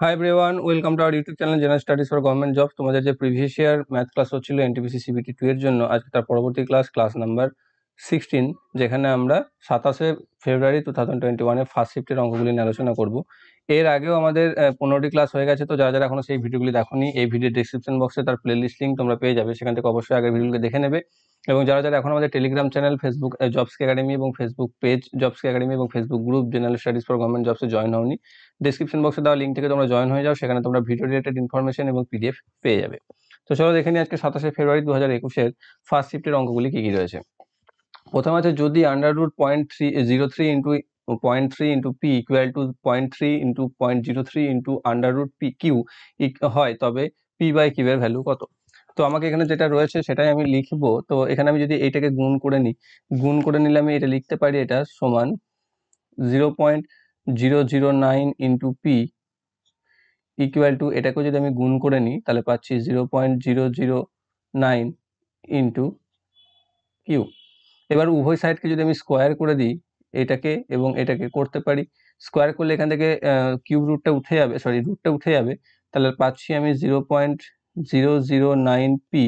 Hi everyone, welcome to our YouTube channel general studies for government jobs. তোমাদের যে previous year math class হচ্ছিল NTPC CBT 2 এর জন্য, আজকে তার পরবর্তী ক্লাস নাম্বার 16, যেখানে আমরা 27শে ফেব্রুয়ারি 2021 ফার্স্ট শিফটের অঙ্কগুলি নিয়ে আলোচনা করব। এর আগেও আমাদের 15টি ক্লাস হয়ে গেছে, তো যারা যারা এখনো সেই ভিডিওগুলি দেখোনি, এই ভিডিও ডেসক্রিপশন বক্সে তার প্লেলিস্ট লিঙ্ক তোমরা পেয়ে যাবে, সেখান থেকে অবশ্যই আগের ভিডিওগুলি দেখে নেবে। এবং যারা যারা এখন আমাদের Telegram channel, Facebook jobs academy এবং ফেসবুক পেজ জবস একাডেমি এবং Facebook group general studies for government জবসে জয়েন হওনি, ডেসক্রিপশন বক্সে দেওয়া লিঙ্ক থেকে তোমরা জয়েন হয়ে যাও, সেখানে তোমরা ভিডিও রিলেটেড ইনফরমেশন এবং পিডিএফ পেয়ে যাবে। তো চলো দেখে নিই আজকে 27শে ফেব্রুয়ারি 2021 ফার্স্ট শিফটের অঙ্কগুলি কি কি রয়েছে। প্রথম আছে, যদি √0.3 into 0.3 into P equal to 0.3 into 0.03 into √পি কিউ হয়, তবে পি বাই কিউ এর ভ্যালু কত? তো আমাকে এখানে যেটা রয়েছে সেটাই আমি লিখবো। তো এখানে আমি যদি এইটাকে গুণ করে নিই, গুণ করে নিলে আমি এটা লিখতে পারি, এটা সমান 0.009 ইন্টু পি ইকুয়াল টু, এটাকেও যদি আমি গুণ করে নিই তাহলে পাচ্ছি 0.009 ইন্টু কিউ। এবার উভয় সাইডকে যদি আমি স্কোয়ার করে দিই, এটাকে এবং এটাকে করতে পারি, স্কোয়ার করলে এখান থেকে কিউব রুটটা উঠে যাবে, রুটটা উঠে যাবে, তাহলে পাচ্ছি আমি 0.009 পি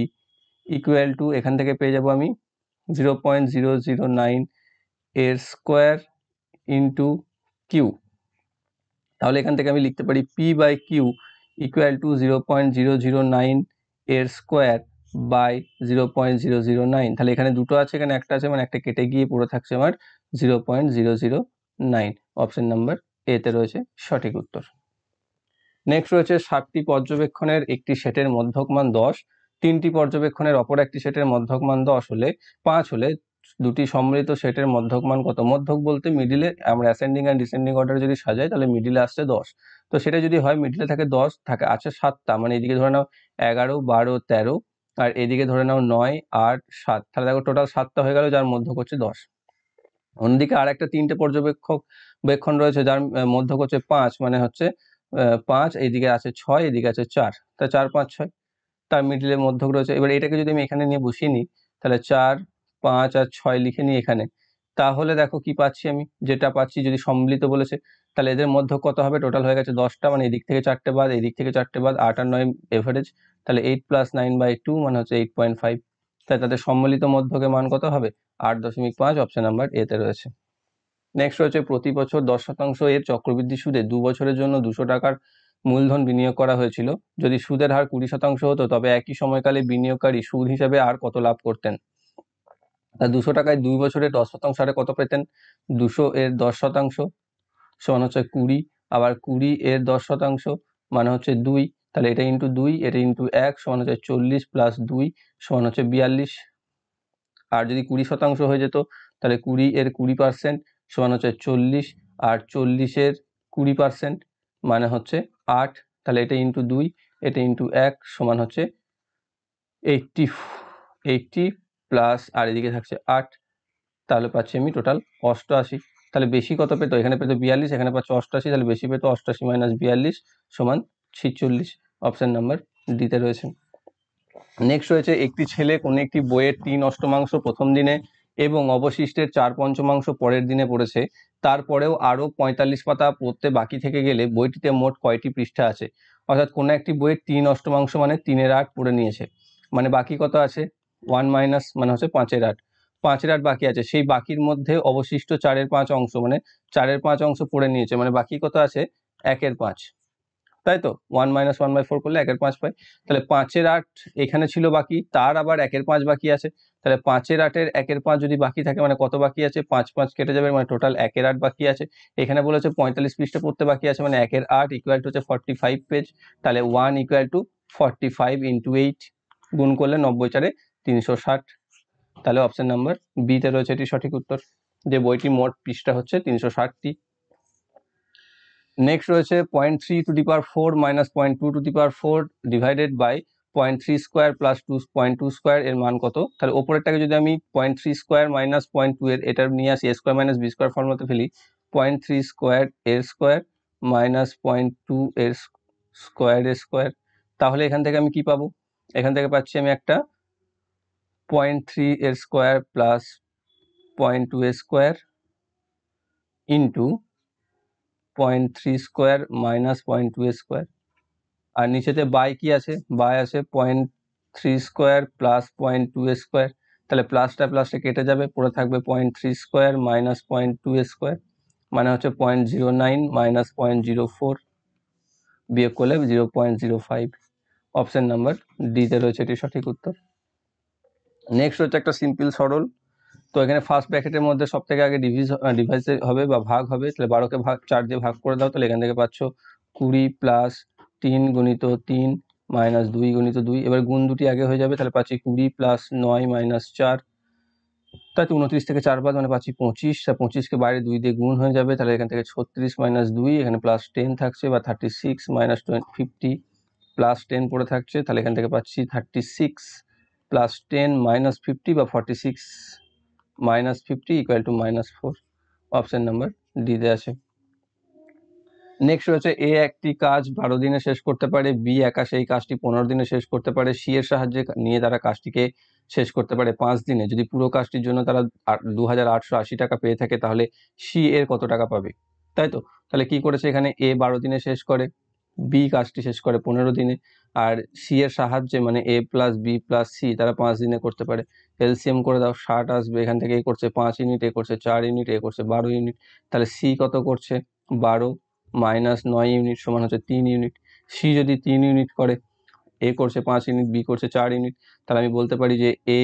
ইকুয়াল টু, এখান থেকে পেয়ে যাব আমি 0.009 এর স্কোয়ার ইন্টু কিউ। তাহলে এখান থেকে আমি লিখতে পারি P by Q equal to 0.009 এর স্কোয়ার বাই 0.009। তাহলে এখানে দুটো আছে, এখানে একটা আছে, মানে একটা কেটে গিয়ে পুরো থাকছে আমার 0.009। অপশন নাম্বার এতে রয়েছে সঠিক উত্তর। নেক্সট রয়েছে, 7টি পর্যবেক্ষণের একটি সেটের মধ্যক মান 10, 3টি পর্যবেক্ষণের অপর একটি সেটের মধ্যক মান 10 হলে 5 হলে দুটি সম্মিলিত সেটের মধ্যক মান কত? মধ্যক বলতে মিডিলে আমরা অ্যাসেন্ডিং অ্যান্ড ডিসেন্ডিং অর্ডারে যদি সাজাই তাহলে মিডিলে আসছে 10। তো সেটা যদি হয়, মিডিলে থাকে 10, থাকে আছে 7টা, মানে এদিকে ধরে নাও 11, 12, 13, আর এদিকে ধরে নাও 9, 8, 7, তাহলে দেখো টোটাল 7টা হয়ে গেল, যার মধ্যক হচ্ছে 10। অন্যদিকে আর একটা 3টে পর্যবেক্ষণ রয়েছে, যার মধ্যক হচ্ছে 5, মানে হচ্ছে 5, এইদিকে আছে 6, এদিকে আছে 4, তা 4, 5, 6, তার মিডিলের মধ্যক রয়েছে। এবার এটাকে যদি আমি এখানে নিয়ে বসিয়ে নিই, তাহলে 4, 5 আর 6 লিখে নিই এখানে, তাহলে দেখো কি পাচ্ছি আমি, যেটা পাচ্ছি যদি সম্মিলিত বলেছে, তাহলে এদের মধ্যক কত হবে? টোটাল হয়ে গেছে 10টা, মানে এদিক থেকে 4টে বাদ, এদিক থেকে 4টে বাদ, 8 আর 9 এভারেজ, তাহলে 8 + 9/2 মানে হচ্ছে 8.5। তাই তাদের সম্মিলিত মধ্যকের মান কত হবে? 8.5। অপশন নাম্বার এতে রয়েছে। নেক্সট রয়েছে, প্রতি বছর 10% এর চক্রবৃদ্ধি সুদে 2 বছরের জন্য 200 টাকার মূলধন বিনিয়োগ করা হয়েছিল। যদি সুদের হার 20% হতো, তবে একই সময়কালে বিনিয়োগকারী সুদ হিসাবে আর কত লাভ করতেন? 200 টাকায় 2 বছরে 10% হারে কত পেতেন? 200 এর 10% সমান হচ্ছে 20, আবার 20 এর 10% মানে হচ্ছে 2, তাহলে এটা ইন্টু 2, এটা ইন্টু 1 সমান হচ্ছে 40 প্লাস 2 সমান হচ্ছে 42। আর যদি 20% হয়ে যেত, তাহলে 20 এর 20% সমান হচ্ছে 40, আর 40 এর 20% মানে হচ্ছে 8, তাহলে এটা ইন্টু 2, এটা ইন্টু 1 সমান হচ্ছে 80 প্লাস, আর এদিকে থাকছে 8, তাহলে পাচ্ছি আমি টোটাল 88। তাহলে বেশি কত পেতো? এখানে পেতো 42, এখানে পাচ্ছে 88, তাহলে বেশি পেতো 88 মাইনাস 42 সমান 46। অপশন নাম্বার ডিতে রয়েছে। নেক্সট রয়েছে, একটি ছেলে কোনো একটি বইয়ের 3/8 প্রথম দিনে এবং অবশিষ্টের 4/5 পরের দিনে পড়েছে, তারপরেও আরও 45 পাতা পড়তে বাকি থেকে গেলে বইটিতে মোট কয়টি পৃষ্ঠা আছে? অর্থাৎ কোনো একটি বইয়ের 3/8 মানে 3/8 পড়ে নিয়েছে, মানে বাকি কত আছে? 1 মাইনাস মানে হচ্ছে 5/8, 5/8 বাকি আছে, সেই বাকির মধ্যে অবশিষ্ট 4/5 অংশ, মানে 4/5 অংশ পড়ে নিয়েছে, মানে বাকি কত আছে? 1/5, তাই তো 1 - 1/4 করলে 1/5 পাই। তাহলে 5/8 এখানে ছিল বাকি, তার আবার 1/5 বাকি আছে, তাহলে 5/8 1/5 যদি বাকি থাকে মানে কত বাকি আছে? 5 5 কেটে যাবে, মানে টোটাল 1/8 বাকি আছে। এখানে বলেছে 45 পৃষ্ঠা পড়তে বাকি আছে, মানে 1/8 ইকুয়াল টু হচ্ছে 45 পেজ, তাহলে 1 ইকুয়াল টু 45 ইন্টু 8, গুণ করলে 90 4 360। তাহলে অপশন নাম্বার বিতে রয়েছে এটি সঠিক উত্তর, যে বইটির মোট পৃষ্ঠা হচ্ছে 360টি। নেক্সট রয়েছে, 0.3 minus 0.2 divided by 0.3 square plus 2.2 square এর মান কত? তাহলে ওপরেরটাকে যদি আমি 0.3 স্কোয়ার মাইনাস 0.2 এর এটা নিয়ে আসি, a square minus B square ফর্মুলাতে ফেলি, 0.3 স্কোয়ার এর স্কোয়ার মাইনাস 0.2 এর স্কোয়ার, তাহলে এখান থেকে আমি কি পাবো? এখান থেকে পাচ্ছি আমি একটা 0.3 এর স্কোয়ার প্লাস 0.2 এর square into 0.3 square minus 0.2 square, আর নিচেতে বাই কি আছে, বাই আছে 0.3 স্কোয়ার প্লাস 0.2 স্কোয়ার, তাহলে প্লাসটা প্লাসটা কেটে যাবে, পড়ে থাকবে 0.3 স্কোয়ার মাইনাস 0.2 স্কোয়ার, মানে হচ্ছে 0.09 মাইনাস 0.04, বিয়োগ করলে 0.05। অপশন নাম্বার ডিতে রয়েছে এটি সঠিক উত্তর। নেক্সট হচ্ছে একটা সিম্পল সরল। তো এখানে ফার্স্ট ব্র্যাকেটের মধ্যে সব থেকে আগে ডিভাইস হবে বা ভাগ হবে, তাহলে 12কে 4 দিয়ে ভাগ করে দাও, তাহলে এখান থেকে পাচ্ছ 20 প্লাস 3 গুণিত 3 মাইনাস 2 গুণিত 2, এবার গুণ দুটি আগে হয়ে যাবে, তাহলে পাচ্ছি 20 প্লাস 9 মাইনাস 4, তাই তো 29 থেকে 4 বাদ মানে পাচ্ছি 25, আর 25কে বাইরে 2 দিয়ে গুণ হয়ে যাবে, তাহলে এখান থেকে 36 মাইনাস 2, এখানে প্লাস 10 থাকছে বা 36 মাইনাস 50 প্লাস 10 পড়ে থাকছে, তাহলে এখান থেকে পাচ্ছি 36 প্লাস 10 মাইনাস 50 বা 46 minus 50 equal to -4। Option number D তে আছে। নেক্সট হচ্ছে এ একটি কাজ 12 দিনে শেষ করতে পারে, বি একা সেই কাজটি 15 দিনে শেষ করতে পারে, সি এর সাহায্যে নিয়ে তারা কাজটিকে শেষ করতে পারে 5 দিনে। যদি পুরো কাজটির জন্য তারা 2880 টাকা পেয়ে থাকে, তাহলে সি এর কত টাকা পাবে, তাই তো? তাহলে কি করেছে এখানে, এ 12 দিনে শেষ করে, বি কাজটি শেষ করে 15 দিনে, আর সি এর সাহায্যে মানে এ প্লাস বি প্লাস সি তারা 5 দিনে করতে পারে। এলসিএম করে দাও, 60 আসবে, এখান থেকে এ করছে 5 ইউনিট, এ করছে 4 ইউনিট, এ করছে 12 ইউনিট, তাহলে সি কত করছে 12 মাইনাস 9 ইউনিট সমান হচ্ছে 3 ইউনিট। সি যদি 3 ইউনিট করে, এ করছে 5 ইউনিট, বি করছে 4 ইউনিট, তাহলে আমি বলতে পারি যে A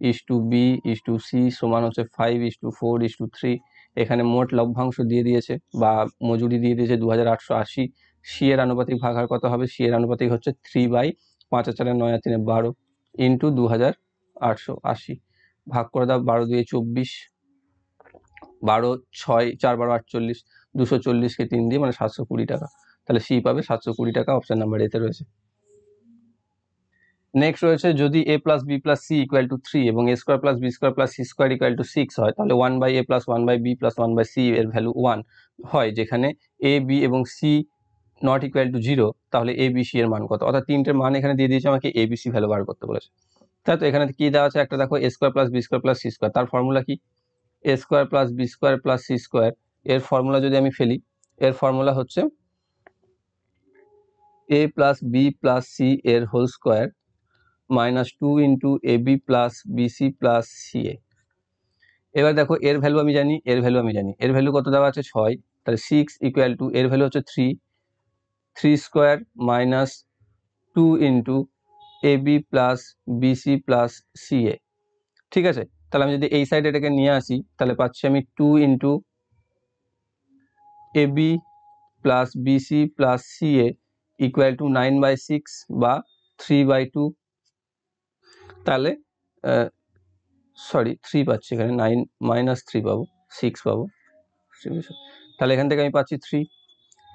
is to B is to C সমান হচ্ছে 5:4:3। এখানে মোট লভ্যাংশ দিয়ে দিয়েছে বা মজুরি দিয়ে দিয়েছে 2880। সি এর আনুপাতিক ভাগার কত হবে, সি এর আনুপাতিক হচ্ছে 3/5 আর 4 9 আর 3 12 ইন্টু 2880, ভাগ করে দাও 12 2 24, 12 6 4 12 48, 240কে 3 দিয়ে মানে 720 টাকা, তাহলে সি পাবে 720 টাকা। অপশন নাম্বার এতে রয়েছে। নেক্সট রয়েছে যদি a plus B plus C equal to 3 এবং a square plus B square plus C square equal to 6 হয়, তাহলে 1/a plus 1/b plus 1/c এর ভ্যালু 1 হয়, যেখানে a b এবং c নট ইকুয়াল টু 0, তাহলে a b c এর মান কত? অর্থাৎ তিনটের মান এখানে দিয়ে দিয়েছে, আমাকে a b c ভ্যালু বার করতে বলেছে, তাই তো? এখানে কি দেওয়া আছে, একটা দেখো a square plus B square plus C square, তার ফর্মুলা কি, a square plus B square plus C square, এর ফর্মুলা যদি আমি ফেলি, এর ফর্মুলা হচ্ছে a plus B plus C এর whole square minus 2 into A B plus BC plus C A. এবার দেখো এর ভ্যালু আমি জানি, এর ভ্যালু আমি জানি, এর ভ্যালু কত দেওয়া আছে 6, তাহলে 6 ইকুয়াল টু এর ভ্যালু হচ্ছে 3 square minus 2 into A B plus BC plus C A. ঠিক আছে, তাহলে আমি যদি এই সাইডে এটাকে নিয়ে আসি, তাহলে পাচ্ছি আমি 2 into A B plus BC plus C A equal to 9/6 বা 3/2, তাহলে সরি 3 পাচ্ছি এখানে, 9 মাইনাস 3 পাবো, 6 পাবো, তাহলে এখান থেকে আমি পাচ্ছি 3,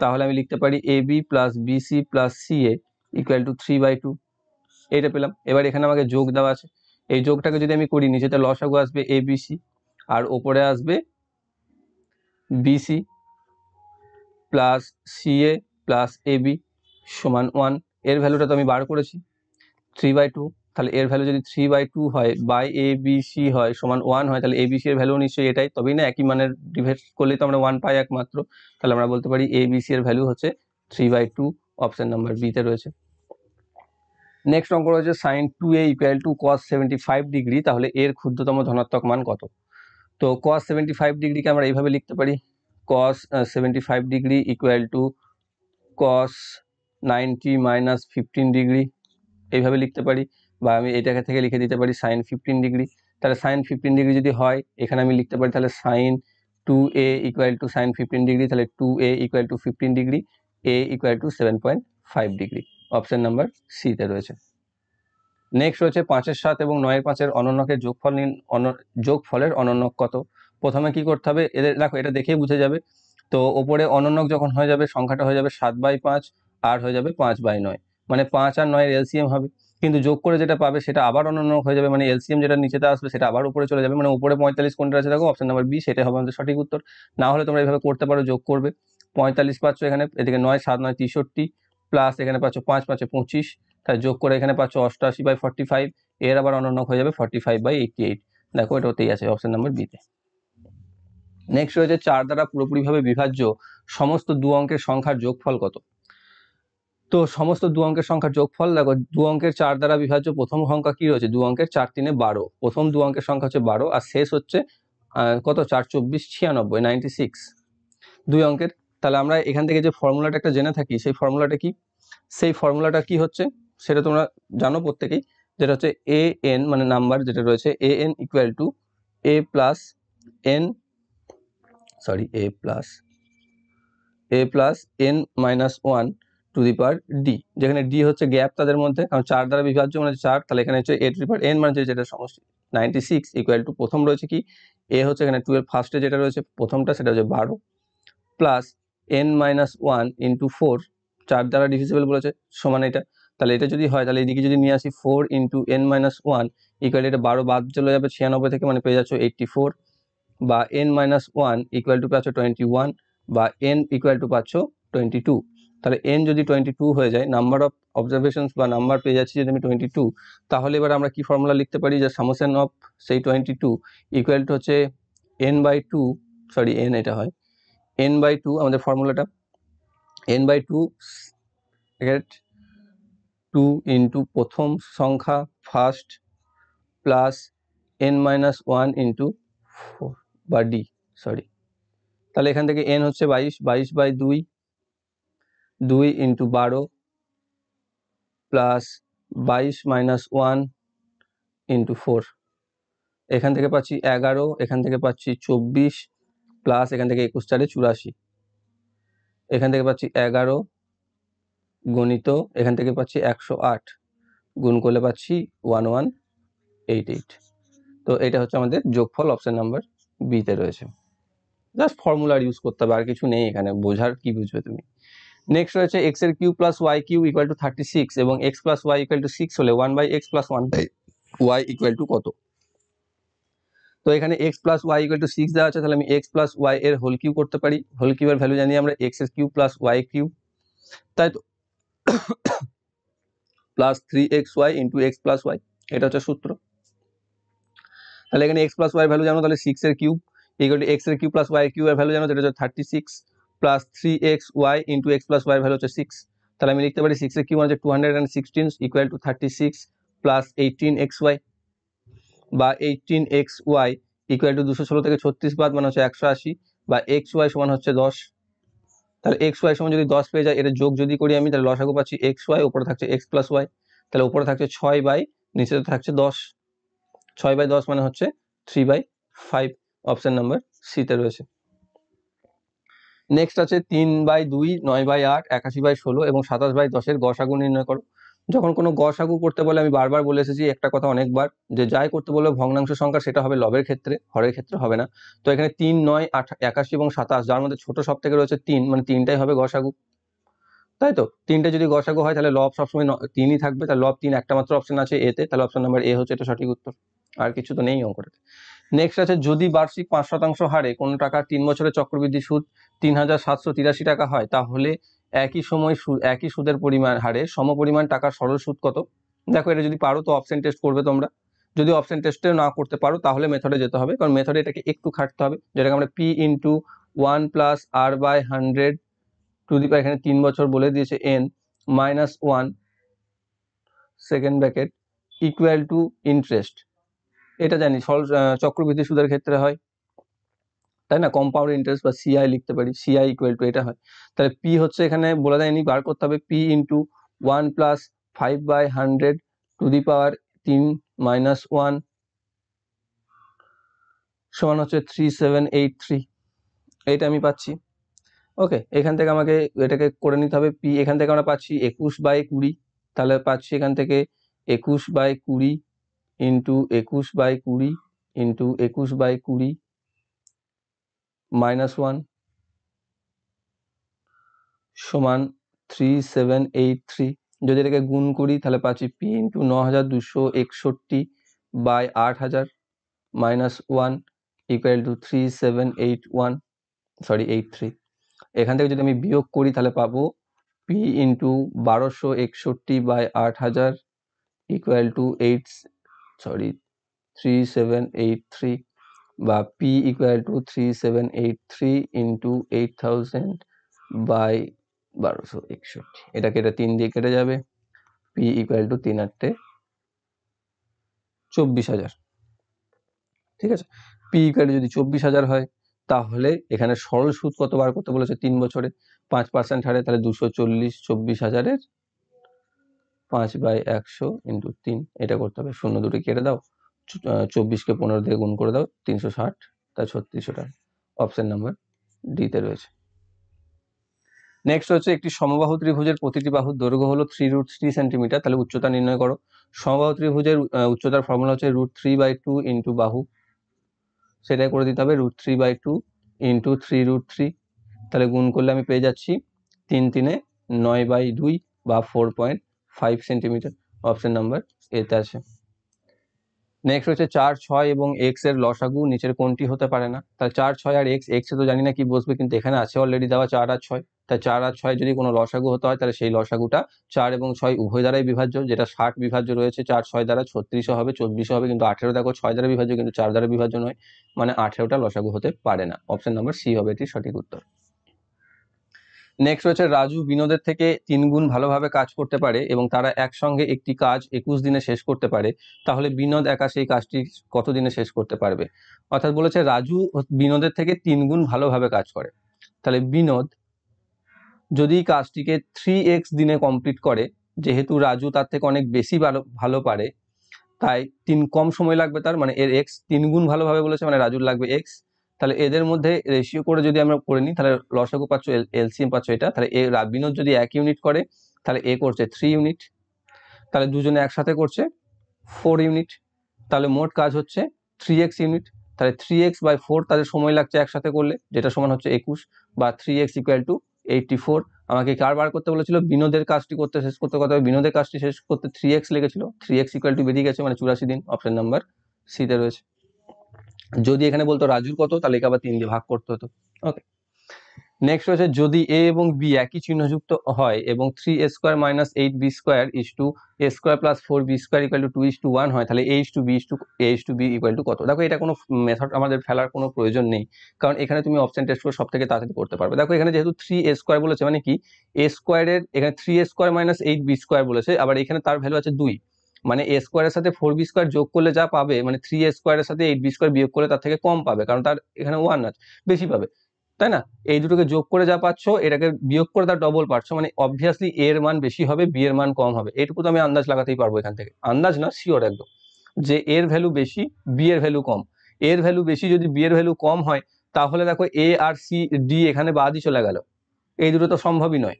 তাহলে আমি লিখতে পারি A B plus BC plus C A equal to 3/2, এইটা পেলাম। এবার এখানে আমাকে যোগ দেওয়া আছে, এই যোগটাকে যদি আমি করি, নিচেতে লসাগু আসবে এ বিসি আর ওপরে আসবে BC plus C A plus A B সমান 1, এর ভ্যালুটা তো আমি বার করেছি 3/2, তাহলে এর ভ্যালু যদি 3/2 হয় বাই এ বি সি হয় সমান 1 হয়, তাহলে এ বি সি এর ভ্যালু নিশ্চয়ই এটাই, তবেই না একই মানের ডিভাইড করলেই তো আমরা 1 পাই একমাত্র, তাহলে আমরা বলতে পারি এ বি সি এর ভ্যালু হচ্ছে 3/2। অপশন নাম্বার বি তে রয়েছে। নেক্সট অঙ্ক রয়েছে sine 2a equal to cos 75 degree, তাহলে এর ক্ষুদ্রতম ধনাত্মক মান কত? তো কস 75 ডিগ্রিকে আমরা এইভাবে লিখতে পারি, cos 75 degree equal to cos 90 minus 15 degree, এইভাবে লিখতে পারি, বা আমি এটাকে থেকে লিখে দিতে পারি সাইন 15 ডিগ্রি। তাহলে সাইন 15 ডিগ্রি যদি হয়, এখানে আমি লিখতে পারি তাহলে sine 2a equal to sine 15 degree, তাহলে 2a equal to 15 degree, a equal to 7.5 degree. Option number C তে রয়েছে। নেক্সট রয়েছে 5-এর 7 এবং 9-এর 5-এর অনন্যকের যোগফলের অনন্যক কত? প্রথমে কি করতে হবে, এদের দেখো এটা দেখেই বুঝে যাবে। তো ওপরে অনন্যক যখন হয়ে যাবে, সংখ্যাটা হয়ে যাবে 7/5 আর হয়ে যাবে 5/9, মানে 5 আর 9 এর এলসিএম হবে, কিন্তু যোগ করে যেটা পাবে সেটা আবার অনন্যক হয়ে যাবে, মানে এলসিএম যেটা নিচেতে আসবে সেটা আবার উপরে চলে যাবে, মানে উপরে 45 কোনটা আছে দেখো, অপশন নাম্বার বি, সেটা হবে আমাদের সঠিক উত্তর। না হলে তোমরা এইভাবে করতে পারো, যোগ করবে 45 পাচ্ছ এখানে, এদিকে 9 7 9 63 প্লাস এখানে পাচ্ছ 5 5 25, তাই যোগ করে এখানে পাচ্ছ 88/45, এর আবার অনন্যক হয়ে যাবে 45/88। দেখো এটা ওতেই আছে, অপশন নাম্বার বি তে। নেক্সট রয়েছে 4 দ্বারা পুরোপুরিভাবে বিভাজ্য সমস্ত দু অঙ্কের সংখ্যার যোগফল কত। তো সমস্ত দু অঙ্কের সংখ্যার যোগফল দেখো, দু অঙ্কের 4 দ্বারা বিভাজ্য প্রথম সংখ্যা কি রয়েছে, দু অঙ্কের 4 3 12, প্রথম দু অঙ্কের সংখ্যা হচ্ছে 12 আর শেষ হচ্ছে কত 4 24 96 96 দুই অঙ্কের। তাহলে আমরা এখান থেকে যে ফর্মুলাটা একটা জেনে থাকি, সেই ফর্মুলাটা কি, সেই ফর্মুলাটা কি হচ্ছে সেটা তোমরা জানো প্রত্যেকেই, যেটা হচ্ছে এ এন মানে নাম্বার যেটা রয়েছে A N equal to A plus N N minus 1 two the power D, যেখানে ডি হচ্ছে গ্যাপ তাদের মধ্যে, কারণ 4 দ্বারা বিভাজ্য মানে 4, তাহলে এখানে হচ্ছে এ টু দি পাওয়ার এন মানে যেটা সমষ্টি 96 ইকুয়াল টু প্রথম রয়েছে কি এ হচ্ছে এখানে 12, ফার্স্টে যেটা রয়েছে প্রথমটা সেটা হচ্ছে 12 প্লাস এন মাইনাস 1 ইন্টু 4, 4 দ্বারা ডিভিজিবল বলেছে সমান এটা, তাহলে এটা যদি হয় তাহলে এদিকে যদি নিয়ে আসি 4 ইন্টু এন মাইনাস 1 ইকুয়াল, এটা 12 বাদ চলে যাবে 96 থেকে, মানে পেয়ে যাচ্ছ 84, বা এন মাইনাস 1 ইকুয়াল টু পাচ্ছ 21, বা এন ইকুয়াল টু পাচ্ছ 22। তাহলে এন যদি 22 হয়ে যায়, নাম্বার অফ অবজারভেশনস বা নাম্বার পেয়ে যাচ্ছি যদি আমি 22, তাহলে এবার আমরা কি ফর্মুলা লিখতে পারি, যে সামেশন অফ সেই 22 ইকুয়াল টু হচ্ছে এন বাই টু, এন এটা হয় n বাই 2, আমাদের ফর্মুলাটা n বাই 2 2 ইন্টু প্রথম সংখ্যা first plus n minus 1 into 4 বা ডি, তাহলে এখান থেকে n হচ্ছে 22, 22 by 2 2 into 12 plus 22 minus 1 into 4, এখান থেকে পাচ্ছি 11, এখান থেকে পাচ্ছি 24 প্লাস এখান থেকে 21 4 84, এখান থেকে পাচ্ছি 11 গণিত এখান থেকে পাচ্ছি 108, গুণ করলে পাচ্ছি 1188। তো এটা হচ্ছে আমাদের যোগফল, অপশন নাম্বার বি তে রয়েছে। জাস্ট ফর্মুলার ইউজ করতে হবে, আর কিছু নেই এখানে, বোঝার কি বুঝবে তুমি। নেক্সট রয়েছে এক্স এর cube plus Y cube equal to 36 এবং X plus Y equal to 6 হলে 1/x plus 1/y equal to কত। তো এখানে X plus Y equal to 6 দেওয়া আছে, তাহলে আমি এক্স প্লাস ওয়াই এর হোল কিউব করতে পারি, হোল কিউবের ভ্যালু জানি আমরা এক্স এর কিউব প্লাস ওয়াই কিউব, তাই তো plus 3xy into X plus Y, এটা হচ্ছে সূত্র। তাহলে এখানে এক্স প্লাস ওয়াই ভ্যালু জানো, তাহলে 6 এর কিউব ইকুয়াল টু এক্স এর কিউব প্লাস ওয়াই কিউব এর ভ্যালু জানো, যেটা হচ্ছে 36 plus 3xy into X plus Y value হচ্ছে 6, তাহলে আমি লিখতে পারি 6 এর কিউব হচ্ছে 216 ইকুয়াল টু 36 প্লাস 18xy, বা 18xy ইকুয়াল টু 216 থেকে 36 বাদ মানে হচ্ছে 180, বা xy সমান হচ্ছে 10। তাহলে xy সমান যদি 10 পেয়ে যায়, এটা যোগ যদি করি আমি, তাহলে লসাগু পাচ্ছি xy, উপরে থাকছে x প্লাস ওয়াই, তাহলে উপরে থাকছে 6 বাই নিচে থাকছে 10, 6/10 মানে হচ্ছে 3/5, অপশন নাম্বার সি তে রয়েছে। নেক্সট আছে 3/2, 9/8, 81/16 এবং 27/10 এর গসাগু নির্ণয় করো। যখন কোনো গসাগু করতে বলে, আমি বারবার বলে এসেছি একটা কথা অনেকবার, যে যাই করতে বলবে ভগ্নাংশ সংখ্যা সেটা হবে লবের ক্ষেত্রে, হরের ক্ষেত্রে হবে না। তো এখানে 3, 9, 81 এবং 27, যার মধ্যে ছোট সব থেকে রয়েছে 3, মানে 3টাই হবে গসাগু, তাই তো। 3টে যদি গসাগু হয় তাহলে লব সবসময় 3ই থাকবে, তাহলে লব 3 একটা মাত্র অপশন আছে এতে, তাহলে অপশন নাম্বার এ হচ্ছে এটা সঠিক উত্তর, আর কিছু তো নেই অঙ্কটাতে। নেক্সট আছে যদি বার্ষিক 5% হারে কোনো টাকার 3 বছরের চক্রবৃদ্ধি সুদ 3783 টাকা হয়, তাহলে একই সময় একই সুদের পরিমাণ হারে সমপরিমাণ টাকার সরল সুদ কত। দেখো, এটা যদি পারো তো অপশন টেস্ট করবে তোমরা, যদি অপশন টেস্টে না করতে পারো তাহলে মেথডে যেতে হবে, কারণ মেথডে এটাকে একটু খাটতে হবে, যেটাকে আমরা P into 1 plus R by 100 to the power, এখানে 3 বছর বলে দিয়েছে n minus 1 second bracket equal to interest, এটা জানি চক্রবৃদ্ধি সুদের ক্ষেত্রে হয়, তাই না, কম্পাউন্ড ইন্টারেস্ট বা সিআই লিখতে পারি, সিআই ইকুয়াল টু এটা হয়। তাহলে পি হচ্ছে এখানে বলে দেয়নি, বার করতে হবে P into 1 plus 5/100 two the power 3 minus 1 সমান হচ্ছে 3783, এইটা আমি পাচ্ছি। ওকে, এখান থেকে আমাকে এটাকে করে নিতে হবে পি, এখান থেকে আমরা পাচ্ছি 21/20, তাহলে পাচ্ছি এখান থেকে 21/20 ইন্টু 21/20 ইন্টু 21/20 মাইনাস 1 সমান 3783। যদি এটাকে গুণ করি তাহলে পাচ্ছি P into 9261/8000 minus 1 equal to 3783। এখান থেকে যদি আমি বিয়োগ করি তাহলে পাবো পি ইন্টু 1261/8000 ইকুয়াল টু 3783 বা P equal to 3783 into 8000 by 1261, এটাকে এটা 3 দিয়ে কেটে যাবে। পি ইকুয়াল টু 3 8 24,000, ঠিক আছে। পি ইকুয়াল টু যদি 24,000 হয় তাহলে এখানে সরল সুদ কত বার করতে বলেছে 3 বছরে 5% হারে, তাহলে 240 24,000-এর 5/100 ইন্টু 3, এটা করতে হবে। 0 দুটো কেটে দাও, 24কে 15 দিয়ে গুণ করে দাও, 360, তাই 3600 টাকা। অপশন নাম্বার ডিতে রয়েছে। নেক্সট হচ্ছে একটি সমবাহু ত্রিভুজের প্রতিটি বাহুর দৈর্ঘ্য হলো 3√3 সেন্টিমিটার, তাহলে উচ্চতা নির্ণয় করো। সমবাহু ত্রিভুজের উচ্চতার ফর্মুলা হচ্ছে √3/2 ইন্টু বাহু, সেটাই করে দিতে হবে √3/2 ইন্টু 3√3, তাহলে গুণ করলে আমি পেয়ে যাচ্ছি 3 3 9/2 বা 4.5 সেন্টিমিটার। অপশন নাম্বার এতে আছে। নেক্সট হচ্ছে 4 6 এবং এক্স এর লসাগু নিচের কোনটি হতে পারে না। তাহলে 4 6 আর এক্স, এক্স এ তো জানি না কি বসবে, কিন্তু এখানে আছে অলরেডি দেওয়া 4 আর 6, তাই 4 আর 6 যদি কোনো লসাগু হতে হয় তাহলে সেই লসাগুটা 4 এবং 6 উভয় দ্বারাই বিভাজ্য, যেটা 60 বিভাজ্য রয়েছে। 4 6 দ্বারা 36 হবে, 24 হবে, কিন্তু 18 দেখো 6 দ্বারা বিভাজ্য কিন্তু 4 দ্বারা বিভাজ্য নয়, মানে 18টা লসাগু হতে পারে না। অপশন নাম্বার সি হবে এটি সঠিক উত্তর। নেক্সট হচ্ছে রাজু বিনোদের থেকে 3 গুণ ভালোভাবে কাজ করতে পারে এবং তারা একসঙ্গে একটি কাজ 21 দিনে শেষ করতে পারে, তাহলে বিনোদ একা সেই কাজটি কত দিনে শেষ করতে পারবে। অর্থাৎ বলেছে রাজু বিনোদের থেকে 3 গুণ ভালোভাবে কাজ করে, তাহলে বিনোদ যদি কাজটিকে 3x দিনে কমপ্লিট করে, যেহেতু রাজু তার থেকে অনেক বেশি ভালো পারে, তাই 3 কম সময় লাগবে তার, মানে এর x 3 গুণ ভালোভাবে বলেছে, মানে রাজুর লাগবে x। তাহলে এদের মধ্যে রেশিও করে যদি আমরা করে নিই তাহলে লসাগু পাচ্ছ, এলসিএম পাচ্ছ এটা। তাহলে বিনোদ যদি 1 ইউনিট করে তাহলে এ করছে 3 ইউনিট, তাহলে দুজনে একসাথে করছে 4 ইউনিট, তাহলে মোট কাজ হচ্ছে 3x ইউনিট। তাহলে 3x/4 তাদের সময় লাগছে একসাথে করলে, যেটা সমান হচ্ছে 21, বা 3x = 84। আমাকে কার বার করতে বলেছিল, বিনোদের কাজটি শেষ করতে কত হবে, বিনোদের কাজটি শেষ করতে 3x লেগেছিল, 3x = বেরিয়ে গেছে, মানে 84 দিন। অপশন নাম্বার সিতে রয়েছে। যদি এখানে বলতো রাজুর কত, তাহলে একে আবার 3 দিয়ে ভাগ করতে হতো। ওকে, নেক্সট হচ্ছে যদি এ এবং বি একই চিহ্নযুক্ত হয় এবং 3a² - 8b² a² + 4b² = 2:1 হয়, তাহলে a:b কত। দেখো এটা কোনো মেথড আমাদের ফেলার কোনো প্রয়োজন নেই, কারণ এখানে তুমি অপশন টেস্ট করে সব থেকে তাড়াতাড়ি করতে পারবে। দেখো এখানে যেহেতু 3a² বলেছে, মানে কি a² এর এখানে 3a² - 8b² বলেছে, আবার এখানে তার ভ্যালু আছে 2, মানে a² এর সাথে 4b² যোগ করলে যা পাবে, মানে 3a² এর সাথে 8b² বিয়োগ করলে তার থেকে কম পাবে, কারণ তার এখানে 1 আছে, বেশি পাবে, তাই না। এই দুটোকে যোগ করে যা পাচ্ছ, এটাকে বিয়োগ করে তার ডবল পাচ্ছ, মানে অবভিয়াসলি এর মান বেশি হবে, বি এর মান কম হবে। এটুকু তো আমি আন্দাজ লাগাতেই পারবো এখান থেকে, আন্দাজ না শিওর একদম, যে এর ভ্যালু বেশি বি এর ভ্যালু কম। এর ভ্যালু বেশি যদি বি এর ভ্যালু কম হয়, তাহলে দেখো এ আর সি ডি এখানে বাদই চলে গেল, এই দুটো তো সম্ভবই নয়,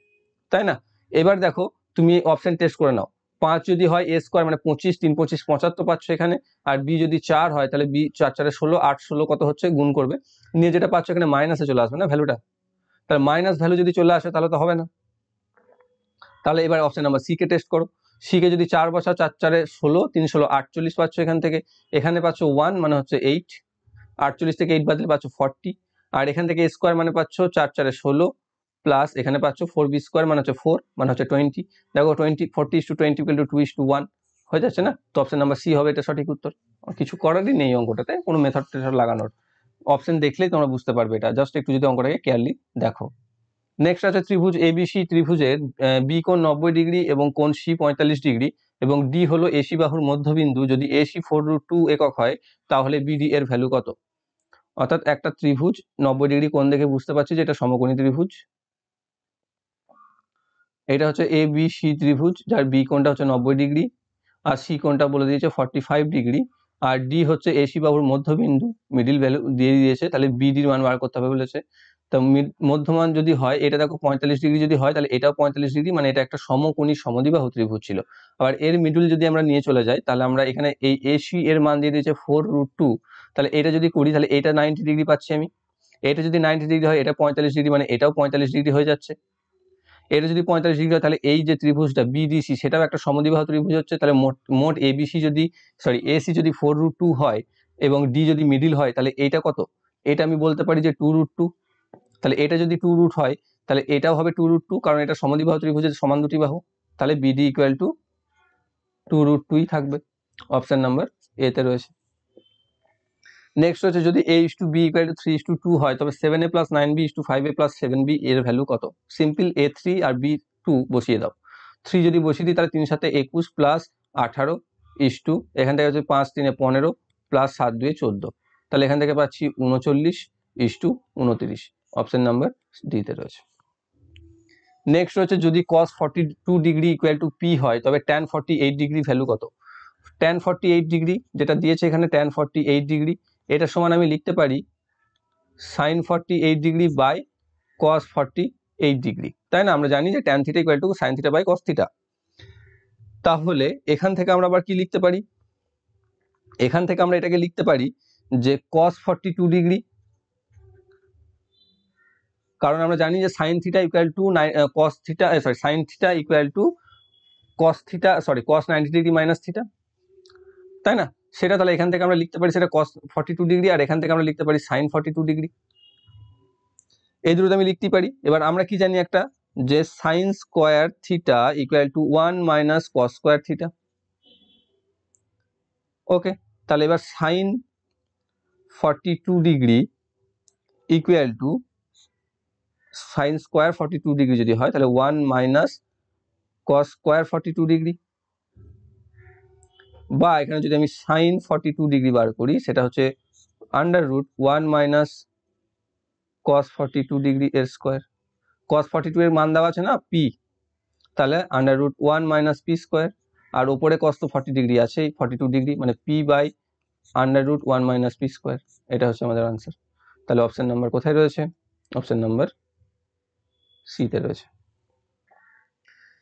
তাই না। এবার দেখো তুমি অপশন টেস্ট করে নাও, 5 যদি হয় a² মানে 25, 3 25 75 পাচ্ছ এখানে, আর বি যদি 4 হয় তাহলে বি 4 4 16, 8 16 কত হচ্ছে গুণ করবে, নিয়ে যেটা পাচ্ছ এখানে মাইনাসে চলে আসবে না ভ্যালুটা, তাহলে মাইনাস ভ্যালু যদি চলে আসে তাহলে তো হবে না। তাহলে এবার option number C K test করো। সি কে যদি 4 বসাও, 4 4 16, 3 16 48 পাচ্ছ এখান থেকে, এখানে পাচ্ছ 1 মানে হচ্ছে 8, 48 থেকে 8 বাদলে পাচ্ছ 40, আর এখান থেকে স্কোয়ার মানে পাচ্ছ 4 4 16 প্লাস এখানে পাচ্ছ 4b² মানে হচ্ছে 4 মানে হচ্ছে 20। দেখো 40 = 20 = 2:1 হয়ে যাচ্ছে না, তো অপশন নাম্বার সি হবে এটা সঠিক উত্তর। কিছু করারই নেই অঙ্কটাতে, কোনো মেথড টেথড লাগানোর, অপশন দেখলেই তোমরা বুঝতে পারবে এটা, জাস্ট একটু যদি অঙ্কটাকে কেয়ারলি দেখো। নেক্সট আছে ত্রিভুজ এবিসি ত্রিভুজের বি কোণ 90 ডিগ্রি এবং কোণ সি 45 ডিগ্রি এবং ডি হলো এসি বাহুর মধ্যবিন্দু, যদি এসি 4√2 একক হয় তাহলে বিডি এর ভ্যালু কত। অর্থাৎ একটা ত্রিভুজ 90 ডিগ্রি কোণ দেখে বুঝতে পারছি যে এটা সমকোণী ত্রিভুজ, এটা হচ্ছে এ বি সি ত্রিভুজ, যার বি কোণটা হচ্ছে 90 ডিগ্রি আর সি কোণটা বলে দিয়েছে 45 ডিগ্রি, আর ডি হচ্ছে এসি বাহুর মধ্যবিন্দু, মিডিল ভ্যালু দিয়ে দিয়েছে, তাহলে বিডির মান বার করতে হবে বলেছে। তো মধ্যমান যদি হয়, এটা দেখো 45 ডিগ্রি যদি হয় তাহলে এটাও 45 ডিগ্রি, মানে এটা একটা সমকোণী সমদ্বিবাহু ত্রিভুজ ছিল। আবার এর মিডল যদি আমরা নিয়ে চলে যাই, তাহলে আমরা এখানে এই এসি এর মান দিয়ে দিয়েছে 4√2, তাহলে এটা যদি করি তাহলে এটা 90 ডিগ্রি পাচ্ছি আমি, এটা যদি 90 ডিগ্রি হয় এটা 45 ডিগ্রি, মানে এটাও 45 ডিগ্রি হয়ে যাচ্ছে। এটা যদি 45 ডিগ্রি হয় তাহলে এই যে ত্রিভুজটা বিডিসি সেটাও একটা সমদ্বিবাহু ত্রিভুজ হচ্ছে, তাহলে মোট এবিসি যদি এসি যদি 4√2 হয় এবং ডি যদি মিডিল হয়, তাহলে এইটা কত, এটা আমি বলতে পারি যে 2√2, তাহলে এটা যদি 2 হয় তাহলে এটাও হবে 2√2, কারণ এটা সমদ্বিবাহু ত্রিভুজের সমান দুটি বাহু, তাহলে বিডি = 2√2 থাকবে। অপশন নাম্বার এ তে রয়েছে। নেক্সট হচ্ছে যদি a is to b equal to 3 is to 2 হয় তবে 7a plus 9b is to 5a plus 7b এর ভ্যালু কত? সিম্পল a3 আর b2 বসিয়ে দাও। 3 যদি বসিয়ে দিই তাহলে 3 সাথে 21 প্লাস 18 is to এখান থেকে হচ্ছে 5 3 15 প্লাস 7 2 14, তাহলে এখান থেকে পাচ্ছি 39 is to 29। অপশন নাম্বার ডিতে রয়েছে। নেক্সট হচ্ছে যদি cos 42 degree equal two p হয় তবে tan 48 ডিগ্রি ভ্যালু কত? tan 48 ডিগ্রি যেটা দিয়েছে এখানে tan 48 ডিগ্রি, এটা সমান আমি লিখতে পারি sin 48 degree by cos 48 degree, তাই না? আমরা জানি যে tan theta equal to sin theta by cos theta. তাহলে এখান থেকে আমরা আবার কি লিখতে পারি? এখান থেকে আমরা এটাকে লিখতে পারি যে cos 42 ডিগ্রি, কারণ আমরা জানি যে sin theta equal two cos theta sin theta equal two cos theta cos 90 degree minus theta, তাই না? সেটা তাহলে এখান থেকে আমরা লিখতে পারি সেটা cos 42 ডিগ্রি, আর এখান থেকে আমরা লিখতে পারি sin 42 ডিগ্রি। এই দুটো আমি লিখতেই পারি। এবার আমরা কি জানি একটা, যে sin square theta equal to 1 minus cos square theta. Okay, তাহলে এবার sin 42 degree equal to sin square 42 degree যদি হয় তাহলে 1 মাইনাস cos স্কোয়ার 42 ডিগ্রি, বা এখানে যদি আমি sin 42 ডিগ্রি বার করি সেটা হচ্ছে under root 1 minus cos 42 degree এর স্কোয়ার। cos 42 এর মান দেওয়া আছে না p, তাহলে under root 1 minus P square, আর উপরে cos তো 40 ডিগ্রি আছে 42 ডিগ্রি মানে p by under root 1 minus P square. এটা হচ্ছে আমাদের আনসার। তাহলে অপশন নাম্বার কোথায় রয়েছে? অপশন নাম্বার সিতে রয়েছে।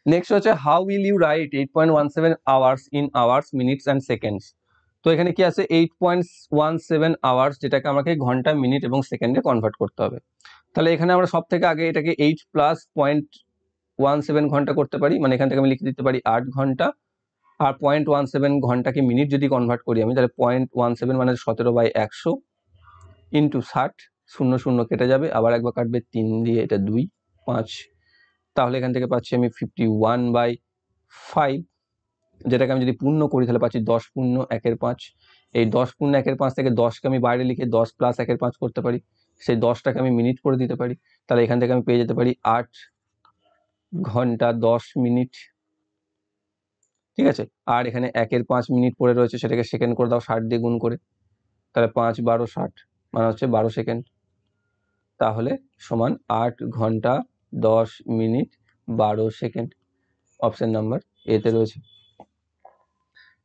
নেক্সট হচ্ছে how will you write 8.17 hours in hours minutes and seconds. তো এখানে কি আছে 8.17 আওয়ার্স, যেটাকে আমাকে ঘন্টা মিনিট এবং সেকেন্ডে কনভার্ট করতে হবে। তাহলে এখানে আমরা সব থেকে আগে এটাকে 8 প্লাস 0.17 ঘন্টা করতে পারি, মানে এখান থেকে আমি লিখে দিতে পারি 8 ঘন্টা, আর 0.17 ঘন্টাকে মিনিট যদি কনভার্ট করি আমি তাহলে 0.17 মানে 17/100 ইন্টু 60, 0 0 কেটে যাবে, আবার একবার কাটবে 3 দিয়ে, এটা 2 5, তাহলে এখান থেকে পাচ্ছি আমি 51/5, যেটাকে আমি যদি পূর্ণ করি তাহলে পাচ্ছি 10 পূর্ণ 1/5। এই 10 পূর্ণ 1/5 থেকে 10কে আমি বাইরে লিখে 10 প্লাস 1/5 করতে পারি, সেই 10টাকে আমি মিনিট করে দিতে পারি, তাহলে এখান থেকে আমি পেয়ে যেতে পারি 8 ঘন্টা 10 মিনিট। ঠিক আছে, আর এখানে 1/5 মিনিট পড়ে রয়েছে, সেটাকে সেকেন্ড করে দাও 60 দিয়ে গুণ করে, তাহলে 5 12 60 মানে হচ্ছে 12 সেকেন্ড, তাহলে সমান 8 ঘন্টা 10 মিনিট 12 সেকেন্ড। অপশন নাম্বার এতে রয়েছে।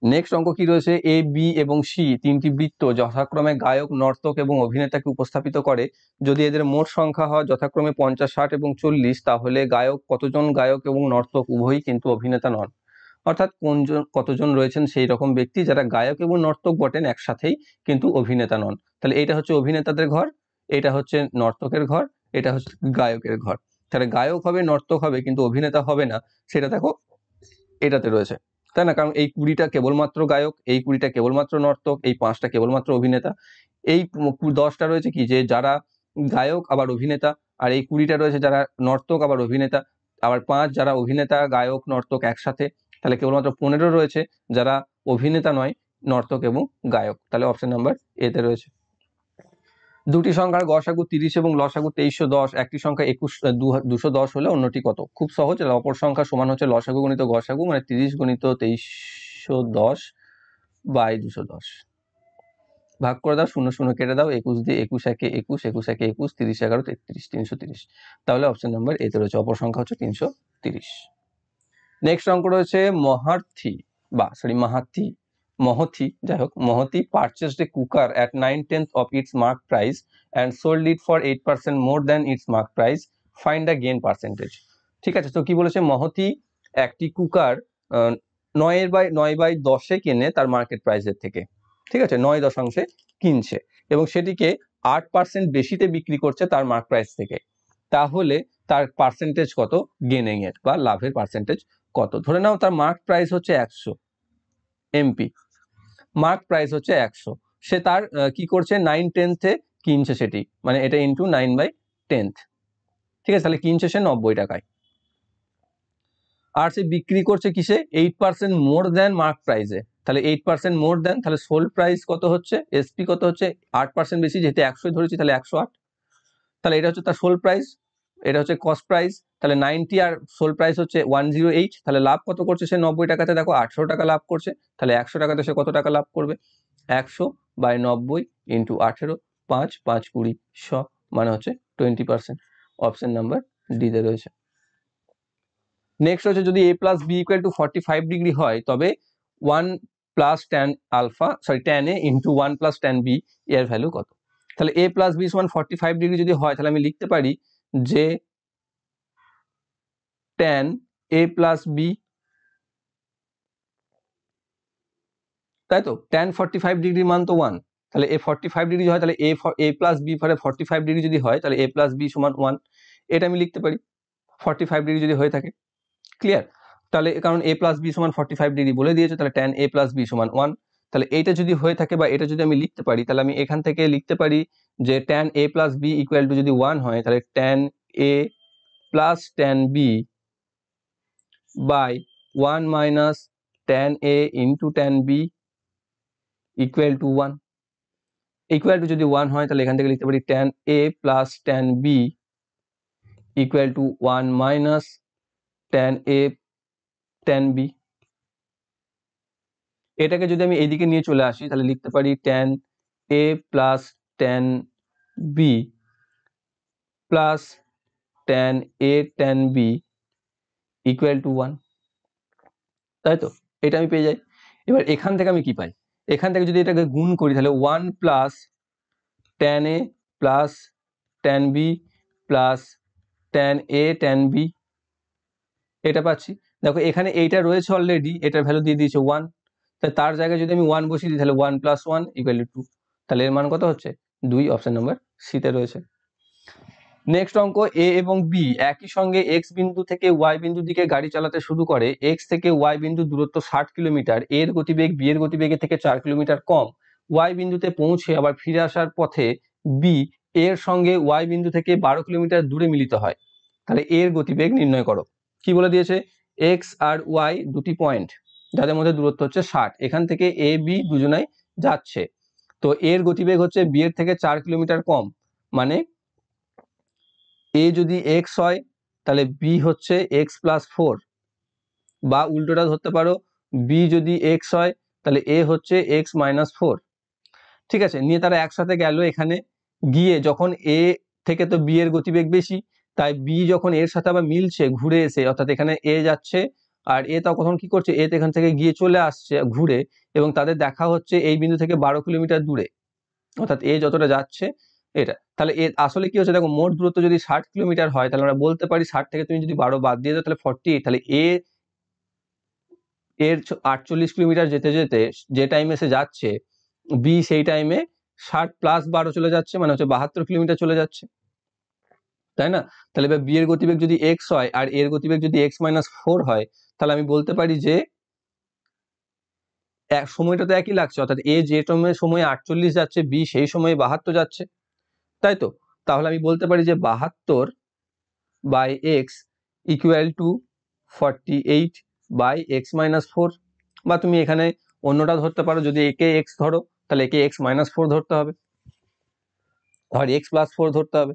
নেক্সট অঙ্ক কি রয়েছে, এ বি এবং সি তিনটি বৃত্ত যথাক্রমে গায়ক, নর্তক এবং অভিনেতাকে উপস্থাপিত করে। যদি এদের মোট সংখ্যা হয় যথাক্রমে 50 60 এবং 40, তাহলে গায়ক কতজন গায়ক এবং নর্তক উভয়ই কিন্তু অভিনেতা নন। অর্থাৎ কতজন রয়েছেন সেই রকম ব্যক্তি যারা গায়ক এবং নর্তক বটেন একসাথেই, কিন্তু অভিনেতা নন। তাহলে এটা হচ্ছে অভিনেতাদের ঘর, এটা হচ্ছে নর্তকের ঘর, এটা হচ্ছে গায়কের ঘর। তাহলে গায়ক হবে, নর্তক হবে, কিন্তু অভিনেতা হবে না, সেটা দেখো এটাতে রয়েছে, তাই না? কারণ এই 20টা কেবলমাত্র গায়ক, এই 20টা কেবলমাত্র নর্তক, এই 5টা কেবলমাত্র অভিনেতা। এই 10টা রয়েছে কি, যে যারা গায়ক আবার অভিনেতা, আর এই 20টা রয়েছে যারা নর্তক আবার অভিনেতা, আবার 5 যারা অভিনেতা গায়ক নর্তক একসাথে। তাহলে কেবলমাত্র 15 রয়েছে যারা অভিনেতা নয়, নর্তক এবং গায়ক। তাহলে অপশন নাম্বার এতে রয়েছে। দুটি সংখ্যার গসাগু 30 এবং লসাগু 2310, একটি সংখ্যা 210 হলে অন্যটি কত? খুব সহজ, অপর সংখ্যা সমান হচ্ছে লসাগু গণিত গসাগু, মানে 30 গুণিত 2310 বাই 210, ভাগ করে দাও, 0 0 কেটে দাও, 21 দিয়ে 21 একে 21, 21 একে 21, 30 11 33, 330। তাহলে অপশন নাম্বার এতে রয়েছে, অপর সংখ্যা হচ্ছে 330। নেক্সট অঙ্ক রয়েছে মহতি, যাই হোক, মহতি purchased a cooker at 9/10 of its mark price and sold it for 8% more than its mark price. Find the gain percentage. ঠিক আছে, তো কি বলেছে, মহতি একটি কুকার 9/10 কেনে তার মার্কেট প্রাইসের থেকে, ঠিক আছে, 9 দশাংশে কিনছে এবং সেটিকে 8% বেশিতে বিক্রি করছে তার মার্ক প্রাইস থেকে। তাহলে তার পার্সেন্টেজ কত গেনিং এর, বা লাভের পার্সেন্টেজ কত? ধরে নাও তার মার্ক প্রাইস হচ্ছে 100 এমপি, মার্ক প্রাইস হচ্ছে 100, সে তার কি করছে 9/10 কিনছে সেটি, মানে এটা ইন্টু 9/10, ঠিক আছে, তাহলে কিনছে সে 90 টাকায়, আর সে বিক্রি করছে কিসে 8% মোর দ্যান মার্ক প্রাইসে, তাহলে 8% মোর দেন, তাহলে সোল্ড প্রাইস কত হচ্ছে, এসপি কত হচ্ছে, 8% বেশি, যেহেতু 100 ধরেছি তাহলে 108, তাহলে এটা হচ্ছে তার সোল্ড প্রাইস, এটা হচ্ছে কস্ট প্রাইস, তাহলে 90 আর সোল্ড প্রাইস হচ্ছে 108, তাহলে লাভ কত করছে সে 90 টাকাতে, দেখো 18 টাকা লাভ করছে, তাহলে 100 টাকাতে সে কত টাকা লাভ করবে, 100/90 ইন্টু 18, 5 5 20 100, মানে হচ্ছে 20%। অপশন নাম্বার ডিতে রয়েছে। নেক্সট হচ্ছে যদি a plus B equal to 45 degree হয় তবে 1 plus tan alpha tan A into 1 plus tan B এর ভ্যালু কত। তাহলে a প্লাস বি সমান 45 ডিগ্রি যদি হয় তাহলে আমি লিখতে পারি যে ট্যান a প্লাস বি, তাই তো, ট্যান 45 ডিগ্রি মান তো 1, তাহলে a 45 ডিগ্রি হয় তাহলে a প্লাস বি ফলে 45 ডিগ্রি যদি হয় তাহলে a প্লাস বি সমান 1, এটা আমি লিখতে পারি 45 ডিগ্রি যদি হয়ে থাকে। ক্লিয়ার? তাহলে কারণ a প্লাস বি সমান 45 ডিগ্রি বলে দিয়েছে, তাহলে ট্যান a প্লাস বি সমান 1, তাহলে এইটা যদি হয়ে থাকে বা এটা যদি আমি লিখতে পারি তাহলে আমি এখান থেকে লিখতে পারি যে tan a plus B equal to যদি 1 হয় তাহলে tan a plus tan B by 1 minus tan a into tan B equal to 1, equal to যদি 1 হয় তাহলে এখান থেকে লিখতে পারি tan a plus tan B equal to 1 minus tan a tan B. এটাকে যদি আমি এইদিকে নিয়ে চলে আসি তাহলে লিখতে পারি tan a plus tan B plus tan a tan B equal to 1, তাই তো, এটা আমি পেয়ে যাই। এবার এখান থেকে আমি কি পাই, এখান থেকে যদি এটাকে গুণ করি তাহলে 1 plus tan a plus tan B plus tan a tan B, এটা পাচ্ছি। দেখো এখানে এইটা রয়েছে অলরেডি, এটার ভ্যালু দিয়ে দিয়েছে 1, তার জায়গায় যদি আমি 1 বসিয়ে দিই তাহলে 1 প্লাস 1 ইকুয়াল টু 2, তাহলে এর মান কত হচ্ছে 2, অপশন নাম্বার সিতে রয়েছে। নেক্সট অঙ্ক, এ এবং বি একই সঙ্গে এক্স বিন্দু থেকে ওয়াই বিন্দুর দিকে গাড়ি চালাতে শুরু করে, এক্স থেকে ওয়াই বিন্দু দূরত্ব 60 কিলোমিটার, এর গতিবেগ বি এর গতিবেগের থেকে 4 কিলোমিটার কম, ওয়াই বিন্দুতে পৌঁছে আবার ফিরে আসার পথে বি এর সঙ্গে ওয়াই বিন্দু থেকে 12 কিলোমিটার দূরে মিলিত হয়, তাহলে এর গতিবেগ নির্ণয় করো। কি বলে দিয়েছে, এক্স আর ওয়াই দুটি পয়েন্ট যাদের মধ্যে দূরত্ব হচ্ছে 60, এখান থেকে এ বি দুজনাই যাচ্ছে, তো এর গতিবেগ হচ্ছে বি এর থেকে 4 কিলোমিটার কম, মানে এ যদি এক্স হয় তাহলে বি হচ্ছে এক্স প্লাস 4, বা উল্টোটা ধরতে পারো বি যদি এক্স হয় তাহলে এ হচ্ছে এক্স মাইনাস 4। ঠিক আছে, নিয়ে তারা একসাথে গেল, এখানে গিয়ে যখন এ থেকে তো বি এর গতিবেগ বেশি, তাই বি যখন এর সাথে আবার মিলছে ঘুরে এসে, অর্থাৎ এখানে এ যাচ্ছে আর এ তখন কি করছে, এ এখান থেকে গিয়ে চলে আসছে ঘুরে, এবং তাদের দেখা হচ্ছে এই বিন্দু থেকে 12 কিলোমিটার দূরে, অর্থাৎ এ যতটা যাচ্ছে এটা, তাহলে এ আসলে কি হচ্ছে দেখো, মোট দূরত্ব যদি 60 কিলোমিটার হয় তাহলে আমরা বলতে পারি 60 থেকে তুমি যদি 12 বাদ দিয়ে দাও তাহলে 48, তাহলে এর 48 কিলোমিটার যেতে যেতে যে টাইমে সে যাচ্ছে বি সেই টাইমে 60 প্লাস 12 চলে যাচ্ছে, মানে হচ্ছে 72 কিলোমিটার চলে যাচ্ছে, তাই না? তাহলে এবার বি এর গতিবেগ যদি এক্স হয় আর এর গতিবেগ যদি এক্স মাইনাস 4 হয় তাহলে আমি বলতে পারি যে সময়টা তো একই লাগছে, অর্থাৎ এ যে সময় 48 যাচ্ছে বি সেই সময়ে 72 যাচ্ছে, তাই তো, তাহলে আমি বলতে পারি যে 72 by X equal to 48 by X minus 4, বা তুমি এখানে অন্যটা ধরতে পারো, যদি একে এক্স ধরো তাহলে একে এক্স মাইনাস 4 ধরতে হবে, আর এক্স প্লাস 4 ধরতে হবে।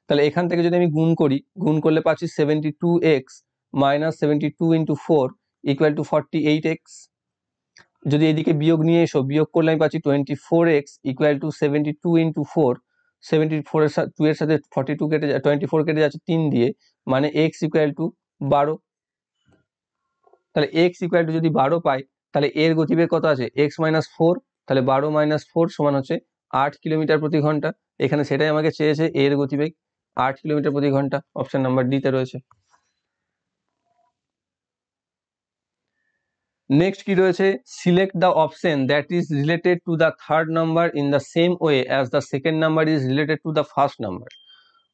তাহলে এখান থেকে যদি আমি গুণ করি, গুণ করলে পাচ্ছি 72x minus 72 into 4 equal to 48x, যদি এদিকে বিয়োগ নিয়ে এসো, বিয়োগ করলে আমি পাচ্ছি 24x ইকুয়াল টু 72 ইন্টু 4, 74 এর সাথে 2 এর সাথে 42 কেটে 24 কেটে যাচ্ছে 3 দিয়ে, মানে x ইকুয়াল টু 12, তাহলে x ইকুয়াল টু যদি 12 পাই তাহলে এর গতিবেগ কত আছে x মাইনাস 4, তাহলে 12 মাইনাস 4 সমান হচ্ছে 8 কিলোমিটার প্রতি ঘন্টা, এখানে সেটাই আমাকে চেয়েছে, এর গতিবেগ 8 কিলোমিটার প্রতি ঘন্টা, অপশন নাম্বার ডি তে রয়েছে। নেক্সট কি রয়েছে, select the option that is related to the third number in the same way as the second number is related to the first number,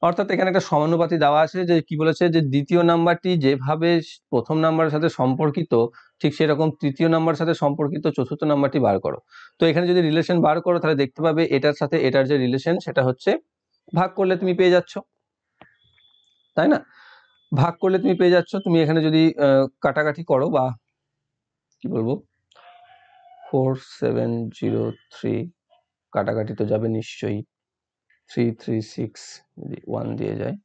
অর্থাৎ এখানে একটা সমানুপাতি দেওয়া আছে, যে কি বলেছে যে দ্বিতীয় নাম্বারটি যেভাবে প্রথম নাম্বারের সাথে সম্পর্কিত ঠিক সেরকম তৃতীয় নাম্বারের সাথে সম্পর্কিত চতুর্থ নাম্বারটি বার করো। তো এখানে যদি রিলেশন বার করো তাহলে দেখতে পাবে এটার সাথে এটার যে রিলেশন সেটা হচ্ছে ভাগ করলে তুমি পেয়ে যাচ্ছ, তাই না? ভাগ করলে তুমি পেয়ে যাচ্ছ, তুমি এখানে যদি কাটাকাটি করো বা কি বলবো 4703 কাটাকাটি তো যাবে নিশ্চয়ই, 336 যদি 1 দিয়ে যায়,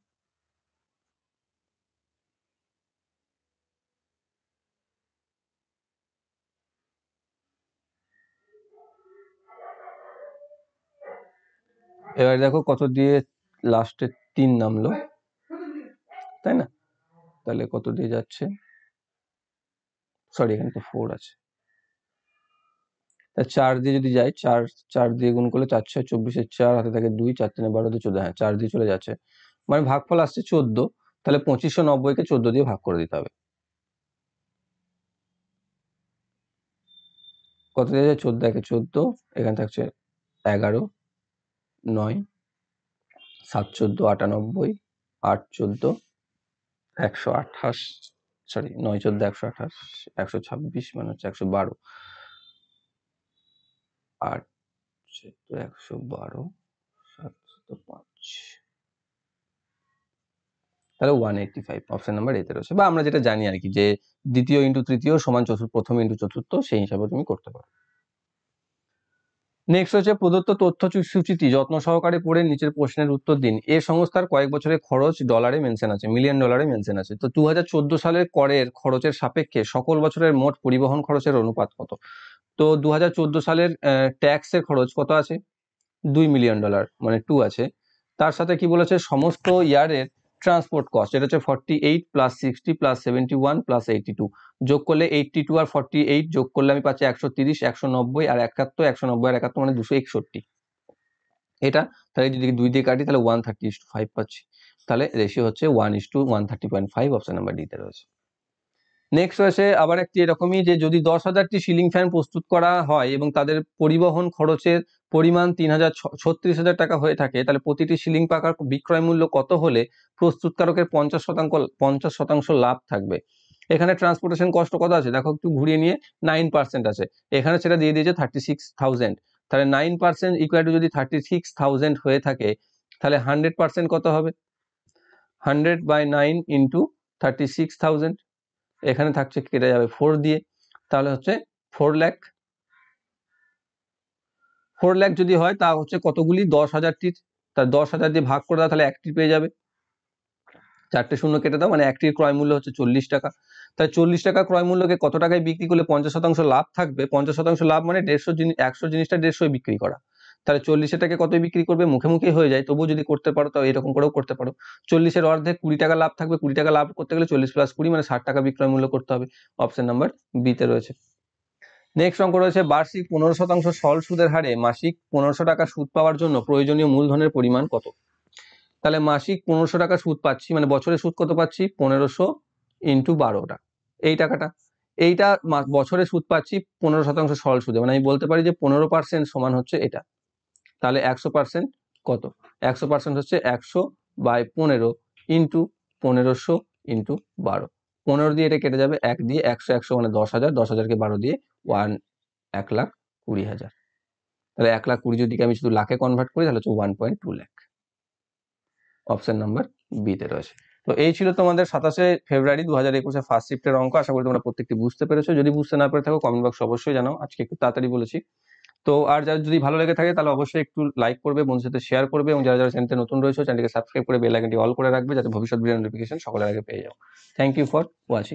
এবার দেখো কত দিয়ে লাস্টে 3 নামলো, তাই না? তাহলে কত দিয়ে যাচ্ছে, সরি এখানে তো 4 আছে, 4 দিয়ে যদি যাই, 4 দিয়ে গুণ করলে 4 6 24, 4 হাতে থাকে 2, 4 3 12 দিয়ে 14, হ্যাঁ 4 দিয়ে চলে যাচ্ছে, মানে ভাগফল আসছে 14, তাহলে 2590 কে 14 দিয়ে ভাগ করে দিতে হবে। কত দিয়ে যায়, 14 একে 14, এখানে থাকছে 11, 9 7 14 98, 8 14 128, সরি 9 14 128, 126 মানে হচ্ছে 112, 8 112, 705, তাহলে 185 অপশন নাম্বার এতে রয়েছে। বা আমরা যেটা জানি আর কি, যে দ্বিতীয় ইন্টু তৃতীয় সমান প্রথম ইন্টু চতুর্থ, সেই হিসাবে তুমি করতে পারো। নেক্সট হচ্ছে প্রদত্ত তথ্য সূচিটি যত্ন সহকারে পড়ে নিচের প্রশ্নের উত্তর দিন। এ সংস্থার কয়েক বছরের খরচ ডলারে মেনশন আছে, মিলিয়ন ডলারে মেনশন আছে। তো 2014 সালের করের খরচের সাপেক্ষে সকল বছরের মোট পরিবহন খরচের অনুপাত কত? তো 2014 সালের ট্যাক্সের খরচ কত আছে, $2 মিলিয়ন, মানে 2 আছে। তার সাথে কি বলেছে, সমস্ত ইয়ারের ট্রান্সপোর্ট কস্ট, এটা হচ্ছে 48 প্লাস 60 প্লাস 71 প্লাস 82, যোগ করলে 82 আর 48 যোগ করলে আমি পাচ্ছি 130, 190 আর 71, 190 আর 71 মানে 261, এটা তাহলে যদি 2 দিয়ে কাটি তাহলে 130:5 পাচ্ছি, তাহলে রেশিও হচ্ছে 1:130.5, অপশন নাম্বার ডি তে রয়েছে। নেক্সট রয়েছে আবার একটি এরকমই, যে যদি 10,000টি সিলিং ফ্যান প্রস্তুত করা হয় এবং তাদের পরিবহন খরচের পরিমাণ 36,000 টাকা হয়ে থাকে, তাহলে প্রতিটি সিলিং পাখার বিক্রয় মূল্য কত হলে প্রস্তুতকারকের 50% লাভ থাকবে? এখানে ট্রান্সপোর্টেশন কষ্ট কত আছে দেখো, একটু ঘুরিয়ে নিয়ে 9% আছে, এখানে সেটা দিয়ে দিয়েছে 36,000, তাহলে 9% ইকুয়াল টু যদি 36,000 হয়ে থাকে, তাহলে 100% কত হবে, 100/9 ইন্টু 36,000, এখানে থাকছে কেটে যাবে 4 দিয়ে, তাহলে হচ্ছে 4 লাখ। 4 লাখ যদি হয় তা হচ্ছে কতগুলি, 10,000টির, তার 10,000 দিয়ে ভাগ করে দাও, তাহলে একটি পেয়ে যাবে, 4টে শূন্য কেটে দাও, মানে একটির ক্রয় মূল্য হচ্ছে 40 টাকা। তাই 40 টাকা ক্রয় মূল্যকে কত টাকায় বিক্রি করলে 50% লাভ থাকবে? 50% লাভ মানে 150 জিনিস, 100 জিনিসটা 150 বিক্রি করা, তাহলে 40 টাকে কত বিক্রি করবে, মুখে মুখে হয়ে যায়, তবুও যদি করতে পারো তাও এরকম করেও করতে পারো। 40-এর অর্ধেক 20 টাকা লাভ থাকবে, 20 টাকা লাভ করতে গেলে 40 + 20 মানে 60 টাকা বিক্রয় মূল্য করতে হবে, অপশন নাম্বার বি তে রয়েছে। নেক্সট অঙ্ক রয়েছে, বার্ষিক 15% সরল সুদের হারে মাসিক 1500 টাকা সুদ পাওয়ার জন্য প্রয়োজনীয় মূলধনের পরিমাণ কত? তাহলে মাসিক 1500 টাকা সুদ পাচ্ছি, মানে বছরে সুদ কত পাচ্ছি, 1500 ইন্টু 12টা, এই টাকাটা, এইটা বছরে সুদ পাচ্ছি 15% সরল সুদে, মানে আমি বলতে পারি যে 15% সমান হচ্ছে এটা, তাহলে 100% কত, 100% হচ্ছে 100/15 ইন্টু 1500 ইন্টু 12, 15 দিয়ে এটা কেটে যাবে, 1 দিয়ে 100, 100 মানে 10,000, 10,000কে 12 দিয়ে 1,20,000, তাহলে 1,20,000 যদি আমি শুধু লাখে কনভার্ট করি তাহলে হচ্ছে 1.2 লাখ, অপশন নাম্বার বি তে রয়েছে। তো এই ছিল তোমাদের 27শে ফেব্রুয়ারি 2021 ফার্স্ট শিফটের অঙ্ক। আশা করি তোমরা প্রত্যেকটি বুঝতে পেরেছো, যদি বুঝতে না পেরে থাকো কমেন্ট বক্সে অবশ্যই জানাও, আজকে একটু তাড়াতাড়ি বলেছি। তো আর যারা যদি ভালো লেগে থাকে তাহলে অবশ্যই একটু লাইক করবে, বন্ধুদের সাথে শেয়ার করবে, এবং যারা যারা চ্যানেলতে নতুন রয়েছে চ্যানেলকে সাবস্ক্রাইব করে বেল আইকনটি অল করে রাখবে, যাতে ভবিষ্যৎ ভিডিও নোটিফিকেশন সকলের আগে পেয়ে যাও। Thank you for watching.